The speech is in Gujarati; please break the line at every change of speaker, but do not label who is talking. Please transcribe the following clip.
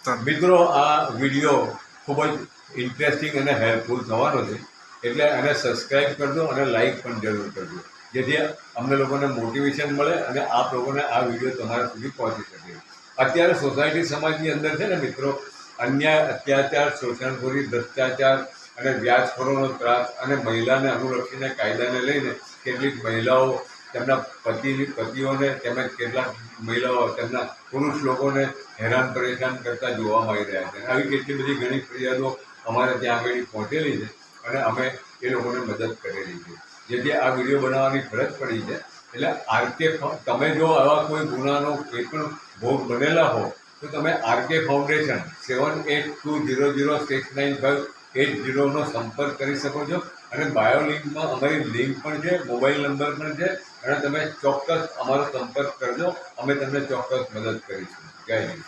મિત્રો, આ વિડીયો ખૂબ જ ઇન્ટરેસ્ટિંગ અને હેલ્પફુલ થવાનો છે, એટલે એને સબસ્ક્રાઈબ કરજો અને લાઈક પણ જરૂર કરજો, જેથી અમને લોકોને મોટિવેશન મળે અને આપ લોકોને આ વિડીયો તમારા સુધી પહોંચી શકે. અત્યારે સોસાયટી સમાજની અંદર છે ને મિત્રો, અન્યાય, અત્યાચાર, શોષણખોરી, ભ્રષ્ટાચાર અને વ્યાજખોરોનો ત્રાસ અને મહિલાને અનુલક્ષીને કાયદાને લઈને કેટલીક મહિલાઓ તેમના પતિઓને તેમજ કેટલાક મહિલાઓ તેમના પુરુષ લોકોને હેરાન પરેશાન કરતા જોવામાં આવી રહ્યા છે. આવી કેટલી બધી ઘણી ફરિયાદો અમારે ત્યાં આગળ પહોંચેલી છે અને અમે એ લોકોને મદદ કરેલી છે, જેથી આ વિડીયો બનાવવાની ફરજ પડી છે. એટલે આરકે, તમે જો આવા કોઈ ગુનાનો કોઈ પણ ભોગ બનેલા હો તો તમે આરકે ફાઉન્ડેશન 7820069580નો સંપર્ક કરી શકો છો. અને બાયો લિંકમાં અમારી લિંક પણ છે, મોબાઈલ નંબર પણ છે, અને તમે ચોક્કસ અમારો સંપર્ક કરજો. અમે તમને ચોક્કસ મદદ કરીશું. જય હિન્દ.